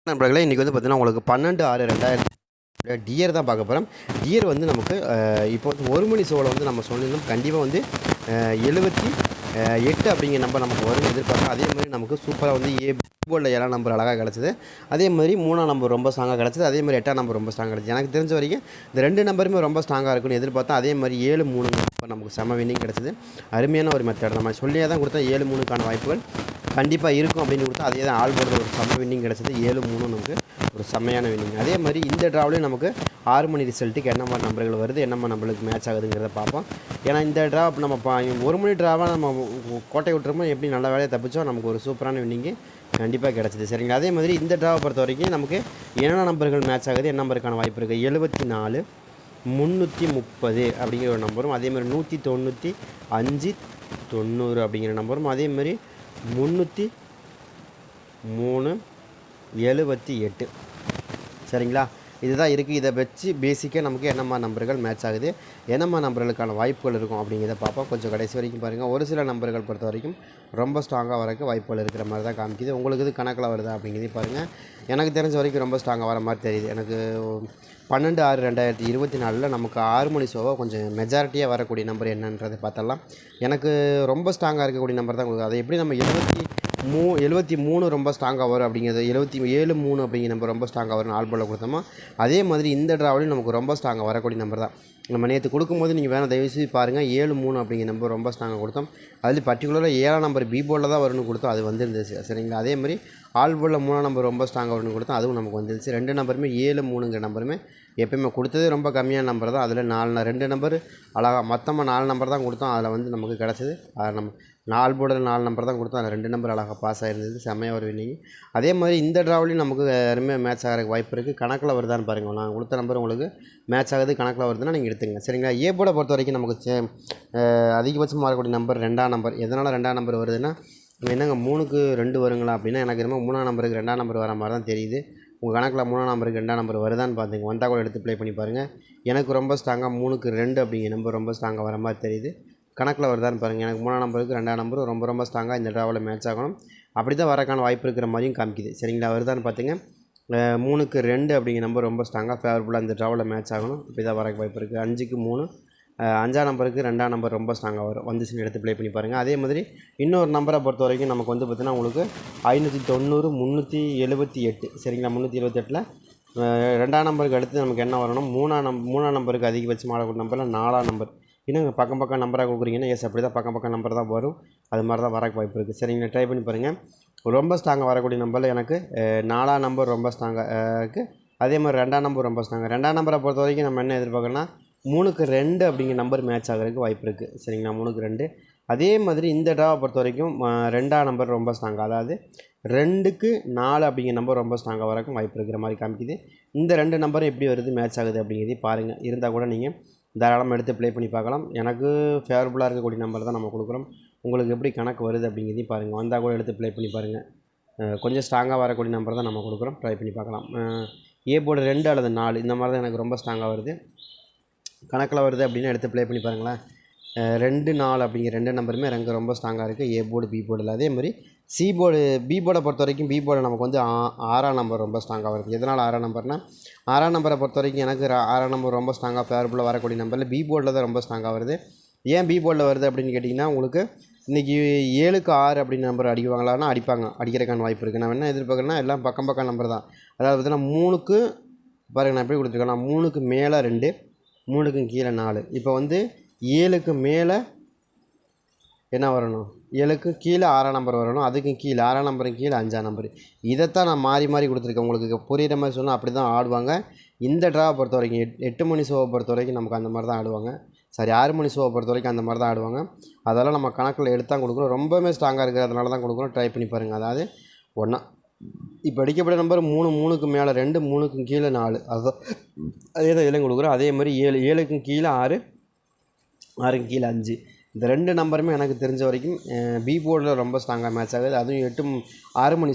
நண்பர்களே இன்றைக்கி வந்து பார்த்தீங்கன்னா உங்களுக்கு 12/6/2000 டியர் தான் பார்க்க போகிறோம். டியர் வந்து நமக்கு இப்போ வந்து ஒரு மணி ஷோவில் வந்து நம்ம சொல்லியிருந்தோம் கண்டிப்பாக வந்து 78 அப்படிங்கிற நம்பர் நமக்கு வரும்னு எதிர்பார்த்தோம். அதே மாதிரி நமக்கு சூப்பராக வந்து போர்டில் 7ஆம் நம்பர் அழகாக கிடச்சிது. அதே மாதிரி 3ஆம் நம்பர் ரொம்ப ஸ்ட்ராங்காக கிடச்சிது. அதே மாதிரி 8ஆம் நம்பர் ரொம்ப ஸ்ட்ராங்காக கிடச்சிது. எனக்கு தெரிஞ்ச வரைக்கும் இந்த 2 நம்பருமே ரொம்ப ஸ்ட்ராங்காக இருக்குன்னு எதிர்பார்த்தோம். அதே மாதிரி 7-3 நம்பர் நமக்கு செம வின்னிங் கிடச்சிது. அருமையான ஒரு மெத்தட் நம்ம சொல்லியே தான் கொடுத்தா 7-3க்கான வாய்ப்புகள் கண்டிப்பாக இருக்கும் அப்படின்னு கொடுத்தா அதே தான் ஆல் போர்டில் ஒரு செம்ம வின்னிங் கிடச்சிது. 7-3 நமக்கு ஒரு செம்மையான வின்னிங். அதே மாதிரி இந்த ட்ராவிலையும் நமக்கு 6 மணி ரிசல்ட்டுக்கு என்ன மாதிரி நம்பர்கள் வருது, என்ன மாதிரி நம்பருக்கு மேட்ச் ஆகுதுங்கிறத பார்ப்போம். ஏன்னா இந்த ட்ரா நம்ம ஒரு மணி ட்ராவாக நம்ம கோட்டை விட்டுருமோ எப்படி நல்ல வேலையை தப்பிச்சோம் நமக்கு ஒரு சூப்பரான வின்னிங்கு கண்டிப்பாக கிடச்சிது. சரிங்களா? அதே மாதிரி இந்த ட்ராவை பொறுத்த வரைக்கும் நமக்கு என்னென்ன நம்பர்கள் மேட்ச் ஆகுது, என்ன நம்பருக்கான வாய்ப்பு இருக்குது, 74 330 அப்படிங்கிற ஒரு நம்பரும், அதே மாதிரி 195 90 அப்படிங்கிற நம்பரும், அதே மாதிரி 303 78 சரிங்களா? இதுதான் இருக்குது. இதை வச்சு பேசிக்காக நமக்கு என்னம்மா நம்பர்கள் மேட்ச் ஆகுது, என்னம்மா நம்பர்களுக்கான வாய்ப்புகள் இருக்கும் அப்படிங்கிறத பார்ப்போம். கொஞ்சம் கடைசி வரைக்கும் பாருங்கள். ஒரு சில நம்பர்கள் பொறுத்த வரைக்கும் ரொம்ப ஸ்ட்ராங்காக வரக்கு வாய்ப்புகள் இருக்கிற மாதிரி தான் காமிக்குது. உங்களுக்கு இது கணக்கில் வருதா அப்படிங்கிறதையும் பாருங்கள். எனக்கு தெரிஞ்ச வரைக்கும் ரொம்ப ஸ்ட்ராங்காக வர மாதிரி தெரியுது. எனக்கு 12/6/2024 நமக்கு 6 மணி ஷோவாக கொஞ்சம் மெஜாரிட்டியாக வரக்கூடிய நம்பர் என்னன்றதை பார்த்தலாம். எனக்கு ரொம்ப ஸ்ட்ராங்காக இருக்கக்கூடிய நம்பர் தான் கொடுக்குது. அதை எப்படி நம்ம 73 ரொம்ப ஸ்ட்ராங்காக வரும் அப்படிங்கிறது, 77-3 அப்படிங்கிற நம்பர் ரொம்ப ஸ்ட்ராங்காக வரும் ஆல் போர்டில் கொடுத்தோமா, அதே மாதிரி இந்த ட்ராவிலையும் நமக்கு ரொம்ப ஸ்ட்ராங்காக வரக்கூடிய நம்பர் தான். நம்ம நேற்று கொடுக்கும்போது நீங்கள் வேணால் தயவுசெய்து பாருங்கள். 7-3 அப்படிங்கிற நம்பர் ரொம்ப ஸ்ட்ராங்காக கொடுத்தோம். அதில் பர்டிகுலராக 7ஆம் நம்பர் பி போர்டில் தான் வரும்னு கொடுத்தோம், அது வந்துருந்துச்சு. சரிங்களா? அதே மாதிரி ஆல் போர்டில் 3ஆம் நம்பர் ரொம்ப ஸ்ட்ராங்காக வரும்னு கொடுத்தோம், அதுவும் நமக்கு வந்துருச்சு. 2 நம்பருமே 7-3ங்கிற நம்பருமே எப்போயுமே கொடுத்ததே ரொம்ப கம்மியான நம்பர் தான். அதில் 2 நம்பர் அழகாக மொத்தமாக 4 நம்பர் தான் கொடுத்தோம். அதில் வந்து நமக்கு கிடச்சிது நம்ம 4 போர்டில் 4 நம்பர் தான் கொடுத்தோம். அதில் 2 நம்பர் அழகாக பாஸ் ஆகிருந்தது. செம்மையாக ஒரு வின்னிங். அதே மாதிரி இந்த ட்ராவிலையும் நமக்கு அருமையாக மேட்ச் ஆகிறதுக்கு வாய்ப்பு இருக்குது. கணக்கில் வருதான்னு பாருங்கள். நான் கொடுத்த நம்பர் உங்களுக்கு மேட்ச் ஆகுது கணக்கில் வருதுன்னா நீங்கள் எடுத்துங்க. சரிங்களா? ஏ போர்டை பொறுத்த வரைக்கும் நமக்கு அதிகபட்சமாக வரக்கூடிய நம்பர் 2ஆம் நம்பர். எதனால் 2ஆம் நம்பர் வருதுன்னா, என்னங்க 3க்கு 2 வருங்களா அப்படின்னா, எனக்கு என்னமோ 3ஆம் நம்பருக்கு 2ஆம் நம்பர் வர மாதிரி தான் தெரியுது. உங்கள் கணக்கில் 3ஆம் நம்பருக்கு 2ஆம் நம்பர் வருதான்னு பார்த்துங்க. வந்தால் கூட எடுத்து ப்ளே பண்ணி பாருங்கள். எனக்கு ரொம்ப ஸ்ட்ராங்காக 3க்கு 2 அப்படிங்கிற நம்பர் ரொம்ப ஸ்ட்ராங்காக வர மாதிரி தெரியுது. கணக்கில் வருதான்னு பாருங்கள். எனக்கு 3ஆம் நம்பருக்கு 2ஆம் நம்பரும் ரொம்ப ரொம்ப ஸ்ட்ராங்காக இந்த ட்ராவில் மேட்ச் ஆகணும். அப்படி தான் வரக்கான வாய்ப்பு இருக்கிற மாதிரியும் காமிக்குது. சரிங்களா? வருதான்னு பார்த்துங்க. 3க்கு 2 அப்படிங்கிற நம்பர் ரொம்ப ஸ்ட்ராங்காக ஃபேவரபுளாக இந்த ட்ராவில் மேட்ச் ஆகணும். இப்படி தான் வரக்கு வாய்ப்பு இருக்குது. 5க்கு 3 5ஆம் நம்பருக்கு 2ஆம் நம்பர் ரொம்ப ஸ்ட்ராங்காக வரும். வந்துச்சுன்னு எடுத்து ப்ளே பண்ணி பாருங்கள். அதே மாதிரி இன்னொரு நம்பரை பொறுத்த வரைக்கும் நமக்கு வந்து பார்த்திங்கன்னா உங்களுக்கு 590 378 சரிங்களா? 378ல் 2ஆம் நம்பருக்கு அடுத்து நமக்கு என்ன வரணும், 3ஆம் நம்பருக்கு அதிகபட்சம் ஆடக்கூடிய நம்பரில் 4ஆம் நம்பர். இன்னும் பக்கம் நம்பராக கொடுக்குறீங்கன்னா எஸ் அப்படி தான் பக்கம் நம்பர் தான் வரும். அது மாதிரி தான் வரக்கு வாய்ப்பு இருக்குது. சரிங்களா? ட்ரை பண்ணி பாருங்கள். ரொம்ப ஸ்ட்ராங்காக வரக்கூடிய நம்பரில் எனக்கு 4ஆம் நம்பர் ரொம்ப ஸ்ட்ராங்காக இருக்குது. அதே மாதிரி 2ஆம் நம்பர் ரொம்ப ஸ்ட்ராங்காக. 2ஆம் நம்பரை பொறுத்த வரைக்கும் நம்ம என்ன எதிர்பார்க்கணும்னா 3க்கு 2 அப்படிங்கிற நம்பர் மேட்ச் ஆகிறதுக்கு வாய்ப்பு இருக்குது. சரிங்களா? 3க்கு 2. அதே மாதிரி இந்த ட்ராவை பொறுத்த வரைக்கும் 2ஆம் நம்பர் ரொம்ப ஸ்ட்ராங்காக, அதாவது 2க்கு 4 அப்படிங்கிற நம்பர் ரொம்ப ஸ்ட்ராங்காக வரக்கும் வாய்ப்பு இருக்கிற மாதிரி காமிக்குது. இந்த 2 நம்பரும் எப்படி வருது மேட்ச் ஆகுது அப்படிங்கிறதையும் பாருங்கள். இருந்தால் கூட நீங்கள் தாராளமாக எடுத்து ப்ளே பண்ணி பார்க்கலாம். எனக்கு ஃபேவரபுளாக இருக்கக்கூடிய நம்பர் தான் நம்ம கொடுக்குறோம். உங்களுக்கு எப்படி கணக்கு வருது அப்படிங்கிறதையும் பாருங்கள். வந்தால் கூட எடுத்து ப்ளே பண்ணி பாருங்கள். கொஞ்சம் ஸ்ட்ராங்காக வரக்கூடிய நம்பர் தான் நம்ம கொடுக்குறோம். ட்ரை பண்ணி பார்க்கலாம். ஏ போர்டு 2 அல்லது 4 இந்த மாதிரி தான் எனக்கு ரொம்ப ஸ்ட்ராங்காக வருது. கணக்கில் வருது அப்படின்னா எடுத்து ப்ளே பண்ணி பாருங்களேன். 2-4 அப்படிங்கிற 2 நம்பருமே எனக்கு ரொம்ப ஸ்ட்ராங்காக இருக்குது. ஏ போர்டு பி போர்டில். அதே மாதிரி சி போர்டு பி போர்டை பொறுத்த வரைக்கும் பி போர்டு நமக்கு வந்து 6ஆம் நம்பர் ரொம்ப ஸ்ட்ராங்காக வருது. எதனால் 6ஆம் நம்பர்னால், 6ஆம் நம்பரை பொறுத்த வரைக்கும் எனக்கு 6ஆம் நம்பர் ரொம்ப ஸ்ட்ராங்காக ஃபேவரபுளாக வரக்கூடிய நம்பரில் பி போர்டில் தான் ரொம்ப ஸ்ட்ராங்காக வருது. ஏன் பி போர்டில் வருது அப்படின்னு கேட்டிங்கன்னா, உங்களுக்கு இன்றைக்கி 7க்கு 6 அப்படின்னு நம்பர் அடிக்குவாங்களான்னா அடிக்கிறதுக்கான வாய்ப்பு இருக்குது. நான் என்ன எதிர்பார்க்குறேன்னா எல்லாம் பக்கம் நம்பர் தான். அதாவது பார்த்தீங்கன்னா 3க்கு பாருங்கள் நான் எப்படி கொடுத்துருக்கேன்னா 3க்கு மேலே 2 3க்கு கீழே 4. இப்போ வந்து 7க்கு மேலே என்ன வரணும், 7க்கு கீழே 6ஆம் நம்பர் வரணும். அதுக்கு கீழே 6ஆம் நம்பருக்கு கீழே 5ஆம் நம்பர். இதைத்தான் நான் மாறி கொடுத்துருக்கேன். உங்களுக்கு புரிகிற மாதிரி சொன்னால் அப்படி தான் ஆடுவாங்க. இந்த ட்ராவை பொறுத்த வரைக்கும் 8 மணி ஷோவை பொறுத்த வரைக்கும் நமக்கு அந்த மாதிரி தான் ஆடுவாங்க. 6 மணி ஷோவை பொறுத்த வரைக்கும் அந்த மாதிரி தான் ஆடுவாங்க. அதெல்லாம் நம்ம கணக்கில் எடுத்து தான் கொடுக்குறோம். ரொம்பவே ஸ்ட்ராங்காக இருக்கிறதுனால தான் கொடுக்குறோம். ட்ரை பண்ணி பாருங்கள். அதாவது ஒன்றா இப்போ அடிக்கப்பட்ட நம்பர் 3க்கு மேலே 2 3க்கு கீழே 4 அதுதான் அதே தான் இதிலையும் கொடுக்குறோம். அதே மாதிரி 7க்கு கீழே 6 6க்கு கீழே 5 இந்த 2 நம்பருமே எனக்கு தெரிஞ்ச வரைக்கும் பி போர்டில் ரொம்ப ஸ்ட்ராங்காக மேட்ச் ஆகுது. அதுவும் 6 மணி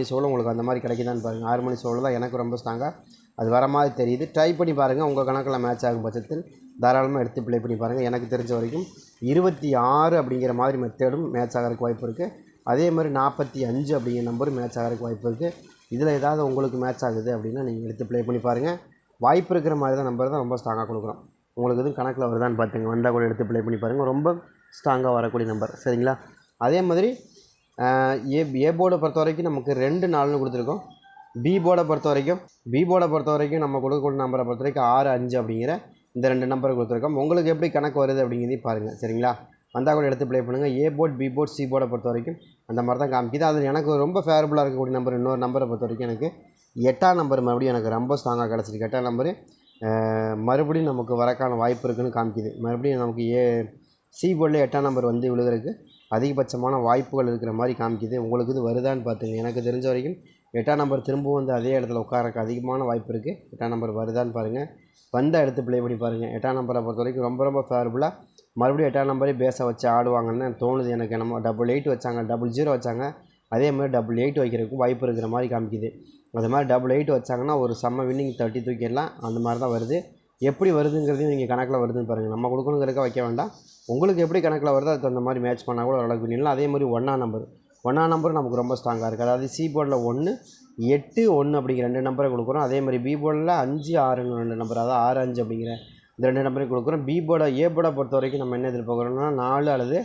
ஷோவில் உங்களுக்கு அந்த மாதிரி கிடைக்குதான்னு பாருங்கள். 6 மணி ஷோவில் தான் எனக்கு ரொம்ப ஸ்ட்ராங்காக அது வர மாதிரி தெரியுது. ட்ரை பண்ணி பாருங்கள். உங்கள் கணக்கில் மேட்ச் ஆகும் பட்சத்தில் தாராளமாக எடுத்து ப்ளே பண்ணி பாருங்கள். எனக்கு தெரிஞ்ச வரைக்கும் 26 அப்படிங்கிற மாதிரி மெத்தேடும் மேட்ச் ஆகிறதுக்கு வாய்ப்பு இருக்குது. அதே மாதிரி 45 அப்படிங்கிற நம்பரும் மேட்ச் ஆகிறதுக்கு வாய்ப்பு இருக்குது. இதில் ஏதாவது உங்களுக்கு மேட்ச் ஆகுது அப்படின்னா நீங்கள் எடுத்து ப்ளே பண்ணி பாருங்கள். வாய்ப்பு இருக்கிற மாதிரி தான் நம்பர் தான் ரொம்ப ஸ்ட்ராங்காக கொடுக்குறோம். உங்களுக்கு எதுவும் கணக்கில் வருதான்னு பார்த்துங்க, வந்தால் கூட எடுத்து ப்ளே பண்ணி பாருங்கள். ரொம்ப ஸ்ட்ராங்காக வரக்கூடிய நம்பர். சரிங்களா? அதே மாதிரி ஏ போர்டை பொறுத்த வரைக்கும் நமக்கு 2 4ன்னு கொடுத்துருக்கோம். பி போர்டை பொறுத்த வரைக்கும் நம்ம கொடுக்கக்கூடிய நம்பரை பொறுத்த வரைக்கும் 6 5 அப்படிங்கிற இந்த 2 நம்பரை கொடுத்துருக்கோம். உங்களுக்கு எப்படி கணக்கு வருது அப்படிங்கிறதையும் பாருங்கள். சரிங்களா? வந்தால் கூட எடுத்து ப்ளே பண்ணுங்கள். ஏ போர்ட், பி போர்ட், சி போர்டை பொறுத்த வரைக்கும் அந்த மாதிரி தான் காமிக்குது. அது எனக்கு ரொம்ப ஃபேவரபுளாக இருக்கக்கூடிய நம்பர். இன்னொரு நம்பரை பொறுத்த வரைக்கும் எனக்கு 8ஆம் நம்பர் மறுபடியும் எனக்கு ரொம்ப ஸ்ட்ராங்காக கிடச்சிருக்கு. 8ஆம் நம்பரு மறுபடியும் நமக்கு வரக்கான வாய்ப்பு இருக்குதுன்னு காமிக்குது. மறுபடியும் நமக்கு சி போர்டில் 8ஆம் நம்பர் வந்து விழுகிறதுக்கு அதிகபட்சமான வாய்ப்புகள் இருக்கிற மாதிரி காமிக்குது. உங்களுக்கு இது வருதான்னு பார்த்துங்க. எனக்கு தெரிஞ்ச வரைக்கும் 8ஆம் நம்பர் திரும்பவும் வந்து அதே இடத்துல உட்காரக்கு அதிகமான வாய்ப்பு இருக்குது. 8ஆம் நம்பர் வருதான்னு பாருங்கள். வந்தால் எடுத்து ப்ளே பண்ணி பாருங்கள். 8ஆம் நம்பரை பொறுத்த வரைக்கும் ரொம்ப ரொம்ப ஃபேவரபுளாக மறுபடியும் 8ஆம் நம்பரே பேஸை வச்சு ஆடுவாங்கன்னு தோணுது எனக்கு. நம்ம 88 வச்சாங்க, 00 வச்சாங்க, அதே மாதிரி 88 வைக்கிறதுக்கும் வாய்ப்பு இருக்கிற மாதிரி காமிக்குது. அது மாதிரி 88 வச்சாங்கன்னா ஒரு செம்ம வின்னிங் 30 தூக்கிடலாம். அந்த மாதிரி தான் வருது. எப்படி வருதுங்கிறதையும் நீங்கள் கணக்கில் வருதுன்னு பாருங்கள். நம்ம கொடுக்கணுங்கிறக்க வைக்க வேண்டாம். உங்களுக்கு எப்படி கணக்கில் வருதோ அதுக்கு தகுந்த மாதிரி மேட்ச் பண்ணால் கூட ஓரளவுக்கு வின்னிடலாம். அதே மாதிரி 1ஆம் நம்பர் நமக்கு ரொம்ப ஸ்ட்ராங்காக இருக்குது. அதாவது சி போர்டில் 1 8 1 அப்படிங்கிற 2 நம்பரை கொடுக்குறோம். அதே மாதிரி பி போர்டில் 5 6ன்னு 2 நம்பர், அதாவது 6 5 அப்படிங்கிற இந்த 2 நம்பரையும் கொடுக்குறோம். ஏ போர்டை பொறுத்த வரைக்கும் நம்ம என்ன எதிர்பார்க்குறோம்னா 4 அல்லது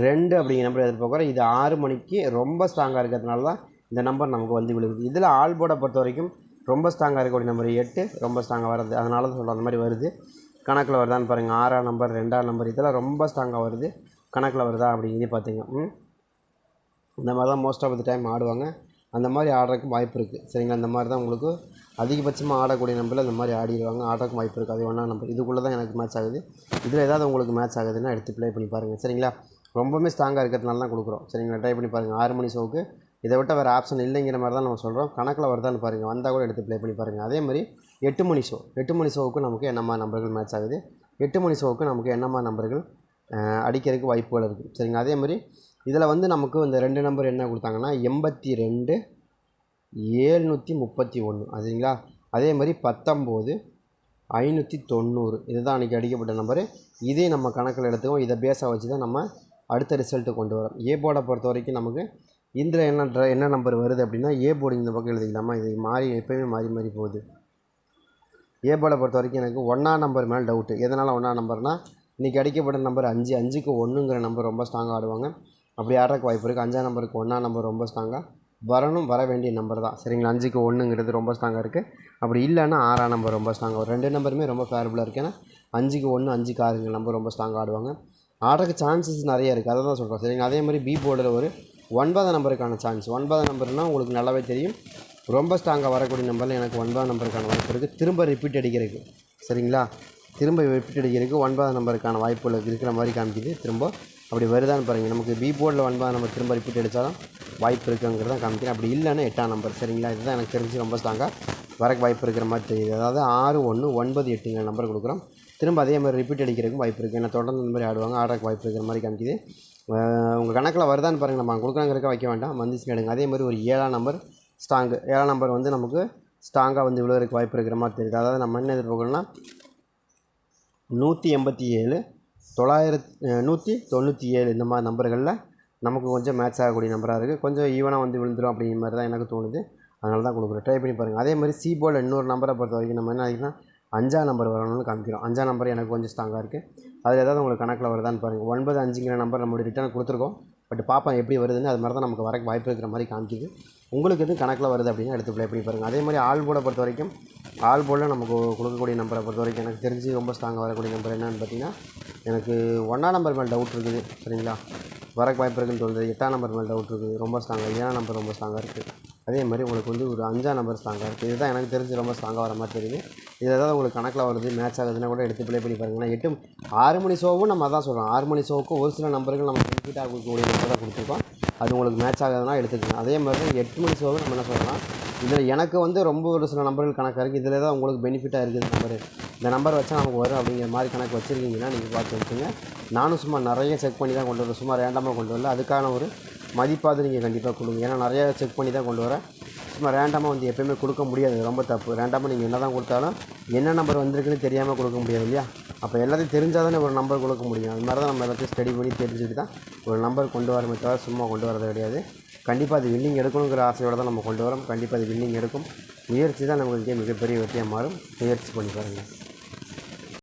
2 அப்படிங்கிற நம்பரை எதிர்பார்க்குறோம். இது 6 மணிக்கு ரொம்ப ஸ்ட்ராங்காக இருக்கிறதுனால தான் இந்த நம்பர் நமக்கு வந்து விழுகுது. இதில் ஆல் போர்டை பொறுத்த வரைக்கும் ரொம்ப ஸ்ட்ராங்காக இருக்கக்கூடிய நம்பர் 8 ரொம்ப ஸ்ட்ராங்காக வருது. அதனால தான் சொல்கிறோம் அந்த மாதிரி வருது. கணக்கில் வருதான்னு பாருங்கள். 6ஆம் நம்பர், 2ஆம் நம்பர் இதெல்லாம் ரொம்ப ஸ்ட்ராங்காக வருது. கணக்கில் வருதா அப்படிங்கிறதே பார்த்துங்க. இந்த மாதிரி தான் மோஸ்ட் ஆஃப் த டைம் ஆடுவாங்க. அந்த மாதிரி ஆடுறதுக்கும் வாய்ப்பு இருக்குது. சரிங்களா? அந்த மாதிரி தான் உங்களுக்கு அதிகபட்சமாக ஆடக்கூடிய நம்பரில் அந்த மாதிரி ஆடிடுவாங்க. ஆடுறதுக்கும் வாய்ப்பு இருக்குது. அது 1ஆம் நம்பர் இதுக்குள்ளே தான் எனக்கு மேட்ச் ஆகுது. இதில் ஏதாவது உங்களுக்கு மேட்ச் ஆகுதுன்னா எடுத்து ப்ளே பண்ணி பாருங்கள். சரிங்களா? ரொம்பவுமே ஸ்ட்ராங்காக இருக்கிறதுனால தான் கொடுக்குறோம். சரிங்களா? ட்ரை பண்ணி பாருங்கள். 6 மணி ஷோவுக்கு இதை விட்ட வேறு ஆப்ஷன் இல்லைங்கிற மாதிரி தான் நம்ம சொல்கிறோம். கணக்கில் வருதான்னு பாருங்கள். வந்தால் கூட எடுத்து ப்ளே பண்ணி பாருங்கள். அதே மாதிரி 8 மணி ஷோவுக்கு நமக்கு என்னம்மா நம்பர்கள் மேட்ச் ஆகுது, 8 மணி ஷோவுக்கு நமக்கு என்னம்மா நம்பர்கள் அடிக்கிறதுக்கு வாய்ப்புகள் இருக்குது. சரிங்களா? அதே மாதிரி இதில் வந்து நமக்கு இந்த 2 நம்பர் என்ன கொடுத்தாங்கன்னா 82 731 அதுங்களா? அதே மாதிரி 19 590 இதுதான் அன்றைக்கி அடிக்கப்பட்ட நம்பரு. இதே நம்ம கணக்கில் எடுத்துக்கோம். இதை பேஸாக வச்சு தான் நம்ம அடுத்த ரிசல்ட்டு கொண்டு வரோம். ஏ போர்டை பொறுத்த வரைக்கும் நமக்கு இதில் என்ன நம்பர் வருது அப்படின்னா ஏ போர்டு இந்த பக்கம் எழுதிக்கலாமா? இது எப்போயுமே மாறி போகுது. ஏ போர்டை பொறுத்த வரைக்கும் எனக்கு 1ஆம் நம்பர் மேலே டவுட்டு. எதனால் 1ஆம் நம்பர்னால் இன்றைக்கி அடிக்கப்பட்ட நம்பர் 5 5க்கு 1ங்கிற நம்பர் ரொம்ப ஸ்ட்ராங்காக ஆடுவாங்க. அப்படி ஆடுறதுக்கு வாய்ப்பு இருக்குது. 5ஆம் நம்பருக்கு 1ஆம் நம்பர் ரொம்ப ஸ்ட்ராங்காக வர வேண்டிய நம்பர் தான். சரிங்களா? 5க்கு 1ங்கிறது ரொம்ப ஸ்ட்ராங்காக இருக்குது. அப்படி இல்லைன்னா 6ஆம் நம்பர் ரொம்ப ஸ்ட்ராங்காக வரும். 2 நம்பருமே ரொம்ப ஃபேவரபுளாக இருக்குது. ஏன்னா 5க்கு 1 5க்கு 6ங்கிற நம்பர் ரொம்ப ஸ்ட்ராங்காக ஆடுவாங்க. ஆடுறதுக்கு சான்சஸ் நிறைய இருக்குது. அதை தான் சொல்கிறோம். சரிங்களா? அதே மாதிரி பி போர்டில் ஒரு 9ஆம் நம்பருக்கான சான்ஸ். 9ஆம் நம்பர்னால் உங்களுக்கு நல்லாவே தெரியும். ரொம்ப ஸ்ட்ராங்காக வரக்கூடிய நம்பரில் எனக்கு 9ஆம் நம்பருக்கான வாய்ப்பு இருக்குது. திரும்ப ரிப்பீட் அடிக்கிறதுக்கு. சரிங்களா? திரும்ப ரிப்பீட் அடிக்கிறதுக்கு 9ஆம் நம்பருக்கான வாய்ப்புகள் இருக்கிற மாதிரி காமிக்குது. திரும்ப அப்படி வருதான்னு பாருங்கள். நமக்கு பி போர்டில் 9ஆம் நம்பர் திரும்ப ரிப்பீட் அடித்தாலும் வாய்ப்பு இருக்குங்கிறது தான் காமிக்கிறேன். அப்படி இல்லைன்னா 8ஆம் நம்பர். சரிங்களா? இதுதான் எனக்கு தெரிஞ்சு ரொம்ப ஸ்ட்ராங்காக வரக்கு வாய்ப்பு இருக்கிற மாதிரி தெரியுது. அதாவது 6 1 9 8ங்கிற நம்பர் கொடுக்குறோம். திரும்ப அதே மாதிரி ரிப்பீட் அடிக்கிறதுக்கும் வாய்ப்பு இருக்குது. ஏன்னா தொடர்ந்து இந்த மாதிரி ஆடுறதுக்கு வாய்ப்பு இருக்கிற மாதிரி காமிக்குது. உங்கள் கணக்கில் வருதான்னு பாருங்கள். நம்ம கொடுக்குறாங்கிறக்க வைக்க வேண்டாம், வந்துச்சுன்னு எடுங்க. அதே மாதிரி ஒரு 7ஆம் நம்பர் ஸ்ட்ராங்கு. 7ஆம் நம்பர் வந்து நமக்கு ஸ்ட்ராங்காக வந்து விழுவதற்கு வாய்ப்பு இருக்கிற மாதிரி தெரியுது. அதாவது நம்ம என்ன எதிர்பார்க்கணும்னா 187 197 இந்த மாதிரி நம்பர்களில் நமக்கு கொஞ்சம் மேட்ச் ஆகக்கூடிய நம்பராக இருக்குது. கொஞ்சம் ஈவனாக வந்து விழுந்துடும் அப்படிங்கிற மாதிரி தான் எனக்கு தோணுது. அதனால தான் கொடுக்குறோம். ட்ரை பண்ணி பாருங்கள். அதே மாதிரி சி போர்டில் இன்னொரு நம்பரை பொறுத்த வரைக்கும் நம்ம என்ன ஆகிங்கன்னா 5ஆம் நம்பர் வரணும்னு காமிக்கிறோம். 5ஆம் நம்பர் எனக்கு கொஞ்சம் ஸ்ட்ராங்காக இருக்குது. அதில் ஏதாவது உங்களுக்கு கணக்கில் வருதான்னு பாருங்கள். 9 5ங்கிற நம்பர் நம்மளுடைய ரிட்டர்ன் கொடுத்துருக்கோம். பட் பார்ப்போம் எப்படி வருதுன்னு. அது மாதிரி தான் நமக்கு வரக்கு வாய்ப்பு இருக்கிற மாதிரி காமிக்குது. உங்களுக்கு எதுவும் கணக்கில் வருது அப்படின்னா எடுத்து ப்ளே பண்ணி பாருங்கள். அதே மாதிரி ஆல் போர்டை பொறுத்த வரைக்கும் ஆல் போர்டில் நமக்கு கொடுக்கக்கூடிய நம்பரை பொறுத்த வரைக்கும் எனக்கு தெரிஞ்சு ரொம்ப ஸ்ட்ராங்காக வரக்கூடிய நம்பர் என்னென்னு பார்த்தீங்கன்னா எனக்கு 1ஆம் நம்பர் மேலே டவுட் இருக்குது. சரிங்களா? வரக்கு வாய்ப்பு இருக்குன்னு தோணுது. 8ஆம் நம்பர் மேலே டவுட் இருக்குது. ரொம்ப ஸ்ட்ராங்காக 7ஆம் நம்பர் ரொம்ப ஸ்ட்ராங்காக இருக்குது. அதே மாதிரி உங்களுக்கு வந்து ஒரு 5ஆம் நம்பர் ஸ்ட்ராங்காக இருக்குது. இதுதான் எனக்கு தெரிஞ்சு ரொம்ப ஸ்ட்ராங்காக வர மாதிரி தெரியுது. இது ஏதாவது உங்களுக்கு கணக்கில் வருது மேட்ச் ஆகுதுன்னா கூட எடுத்து ப்ளே பண்ணி பாருங்கள். 6 மணி ஷோவும் நம்ம அதான் சொல்கிறோம். 6 மணி ஷோவுக்கும் ஒரு சில நம்பர்கள் நம்ம பெனிஃபிட் ஆகக்கூடிய நம்பர் தான் கொடுத்துருக்கோம். அது உங்களுக்கு மேட்ச் ஆகுதுன்னா எடுத்துக்கணும். அதே மாதிரி தான் 8 மணி ஷோவும் நம்ம என்ன சொல்கிறோம், இதில் எனக்கு வந்து ரொம்ப ஒரு சில நம்பர்கள் கணக்காக இருக்குது. இதில் தான் உங்களுக்கு பெனிஃபிட்டாக இருக்குது நம்பர். இந்த நம்பர் வச்சா நமக்கு வரும் அப்படிங்கிற மாதிரி கணக்கு வச்சுருக்கீங்கன்னா நீங்கள் பார்த்து வச்சுங்க. நானும் சும்மா நிறைய செக் பண்ணி தான் கொண்டு வரேன். சும்மா ரேண்டமாக கொண்டு வரல. அதுக்கான ஒரு மதிப்பாவது நீங்கள் கண்டிப்பாக கொடுங்க. ஏன்னா நிறையா செக் பண்ணி தான் கொண்டு வரேன். சும்மா ரேண்டமாக வந்து எப்போயுமே கொடுக்க முடியாது. ரொம்ப தப்பு. ரேண்டமாக நீங்கள் என்ன தான் கொடுத்தாலும் என்ன நம்பர் வந்திருக்குன்னு தெரியாமல் கொடுக்க முடியாது இல்லையா? அப்போ எல்லாத்தையும் தெரிஞ்சால் தானே ஒரு நம்பர் கொடுக்க முடியும். அது மாதிரி தான் நம்ம எல்லாத்தையும் ஸ்டடி பண்ணி தெரிஞ்சுக்கிட்டு தான் ஒரு நம்பர் கொண்டு வரமே தவிர சும்மா கொண்டு வரது கிடையாது. கண்டிப்பாக அது வின்னிங் எடுக்கணுங்கிற ஆசையோடு தான் நம்ம கொண்டு வரோம். கண்டிப்பாக அது வின்னிங் எடுக்கும். முயற்சி தான் நமக்கு மிகப்பெரிய வெற்றியாக மாறும். முயற்சி பண்ணி பாருங்கள்.